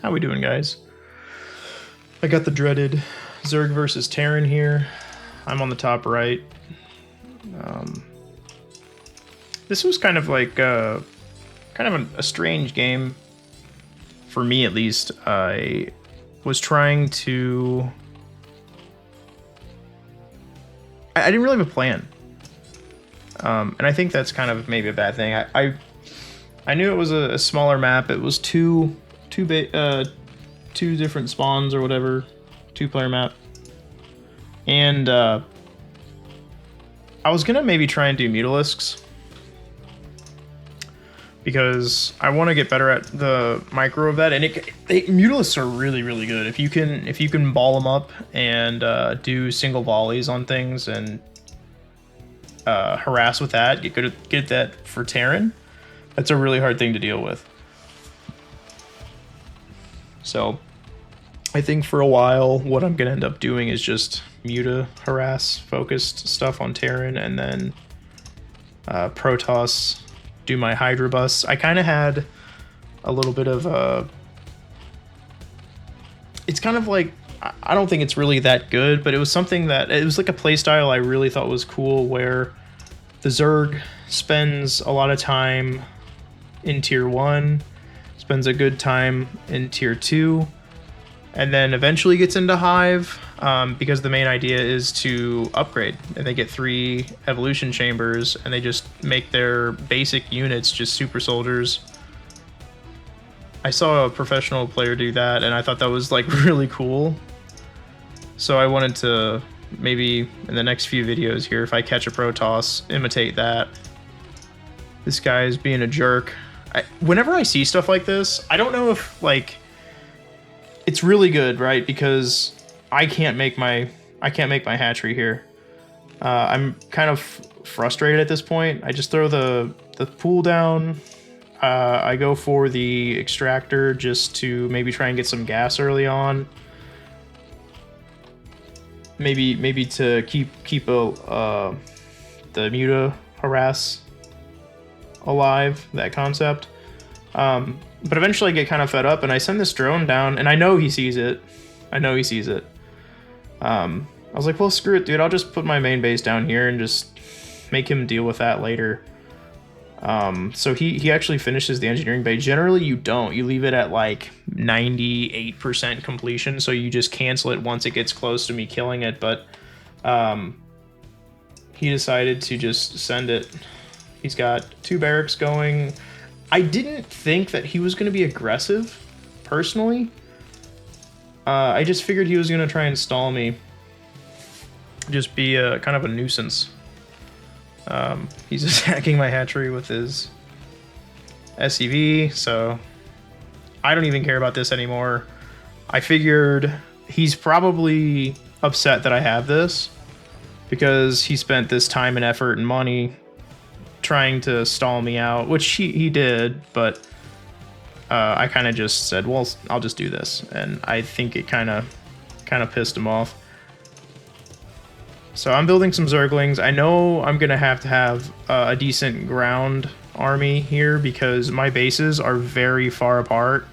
How we doing, guys? I got the dreaded Zerg versus Terran here. I'm on the top right. This was kind of like a strange game for me, at least. I was trying to. I didn't really have a plan, and I think that's kind of maybe a bad thing. I knew it was a smaller map. It was two different spawns or whatever, 2-player map, and I was gonna maybe try and do mutalisks because I want to get better at the micro of that. And mutalisks are really good if you can ball them up and do single volleys on things and harass with that. Get that for Terran. That's a really hard thing to deal with. So I think for a while what I'm gonna end up doing is just muta harass focused stuff on Terran, and then Protoss, do my Hydra bus. I kind of had a little bit of it's kind of like, I don't think it's really that good, but it was something that, it was like a playstyle I really thought was cool, where the Zerg spends a lot of time in tier 1, spends a good time in tier 2, and then eventually gets into Hive, because the main idea is to upgrade, and they get 3 evolution chambers, and they just make their basic units just super soldiers. I saw a professional player do that, and I thought that was like really cool. So I wanted to maybe in the next few videos here, if I catch a Protoss, imitate that. This guy is being a jerk. Whenever I see stuff like this, I don't know if like it's really good, right? Because I can't make my hatchery here. I'm kind of frustrated at this point. I just throw the pool down. I go for the extractor just to maybe try and get some gas early on. Maybe to keep the muta harass alive, that concept. But eventually I get kind of fed up and I send this drone down, and I know he sees it. I was like, well, screw it, dude. I'll just put my main base down here and just make him deal with that later. So he actually finishes the engineering bay. Generally, you don't. You leave it at like 98% completion, so you just cancel it once it gets close to me killing it. But he decided to just send it. He's got 2 barracks going. I didn't think that he was going to be aggressive, personally. I just figured he was going to try and stall me. Just be kind of a nuisance. He's attacking my hatchery with his SCV, so I don't even care about this anymore. I figured he's probably upset that I have this, because he spent this time and effort and money trying to stall me out, which he did, but I kind of just said, well, I'll just do this, and I think it kind of pissed him off. So I'm building some Zerglings. I know I'm gonna have to have a decent ground army here because my bases are very far apart,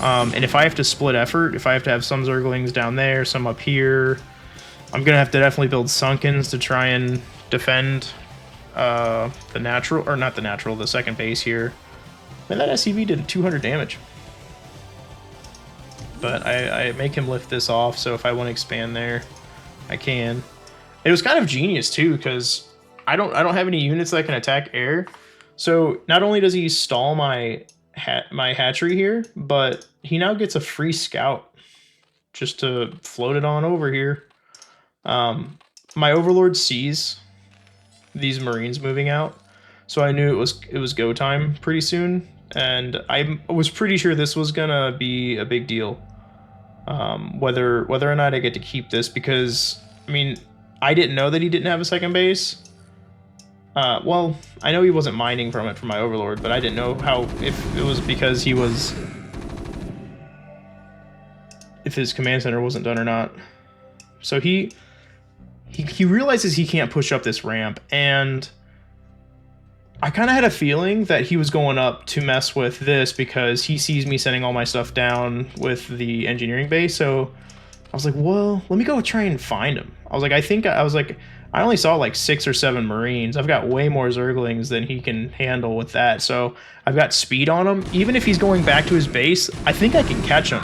and if I have to split effort, if I have to have some Zerglings down there, some up here, I'm gonna have to definitely build Sunkens to try and defend the second base here. Man, that SCV did 200 damage. But I make him lift this off, so if I want to expand there, I can. It was kind of genius too, because I don't have any units that can attack air. So not only does he stall my hatchery here, but he now gets a free scout just to float it on over here. My overlord sees these marines moving out, so I knew it was go time pretty soon, and I was pretty sure this was gonna be a big deal. Whether or not I get to keep this, because I mean, I didn't know that he didn't have a second base. Well, I know he wasn't mining from it for my overlord, but I didn't know if it was because if his command center wasn't done or not. So he realizes he can't push up this ramp, and I kind of had a feeling that he was going up to mess with this because he sees me sending all my stuff down with the engineering base. So I was like, well, let me go try and find him. I was like, I only saw like 6 or 7 Marines. I've got way more Zerglings than he can handle with that. So I've got speed on him. Even if he's going back to his base, I think I can catch him.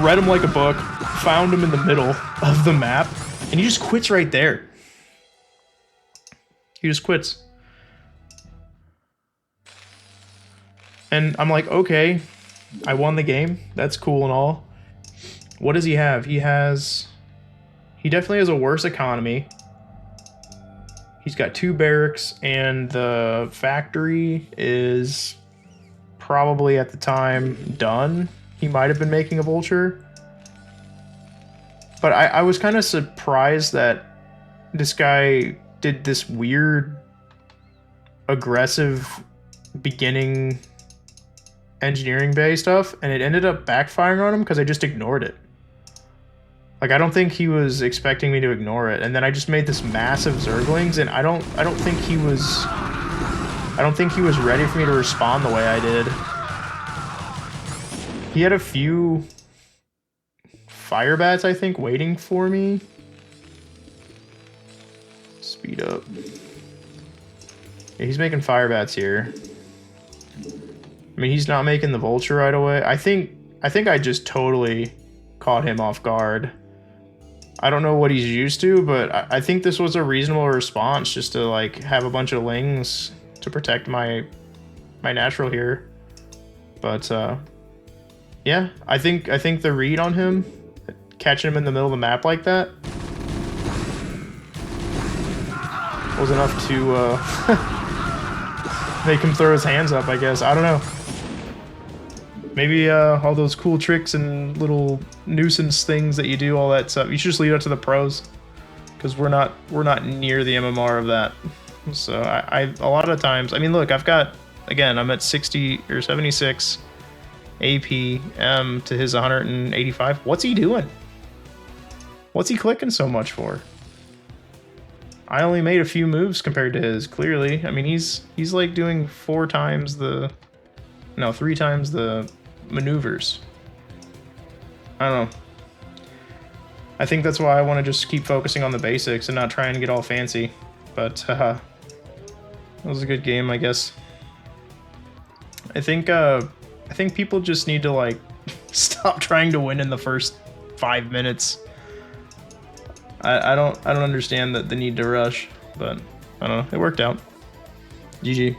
Read him like a book, found him in the middle of the map, and he just quits right there. He just quits. And I'm like, okay, I won the game. That's cool and all. What does he have? He definitely has a worse economy. He's got 2 barracks, and the factory is probably at the time done. He might have been making a vulture. But I was kind of surprised that this guy did this weird, aggressive beginning engineering bay stuff, and it ended up backfiring on him because I just ignored it. Like, I don't think he was expecting me to ignore it, and then I just made this massive Zerglings, and I don't think he was ready for me to respond the way I did. He had a few fire bats, I think, waiting for me. Speed up. Yeah, he's making fire bats here. I mean, he's not making the vulture right away. I think I just totally caught him off guard. I don't know what he's used to, but I think this was a reasonable response, just to like have a bunch of lings to protect my natural here. But yeah, I think the read on him, catching him in the middle of the map like that, was enough to make him throw his hands up, I guess. I don't know. Maybe all those cool tricks and little nuisance things that you do, all that stuff, you should just leave it to the pros, because we're not near the MMR of that. So I a lot of times, I mean, look, I've got, again, I'm at 60 or 76 APM to his 185. What's he doing? What's he clicking so much for? I only made a few moves compared to his, clearly. I mean, he's like doing 3 times the maneuvers. I don't know. I think that's why I want to just keep focusing on the basics and not try and get all fancy. But it was a good game, I guess. I think people just need to like stop trying to win in the first 5 minutes. I don't understand the need to rush, but I don't know. It worked out. GG.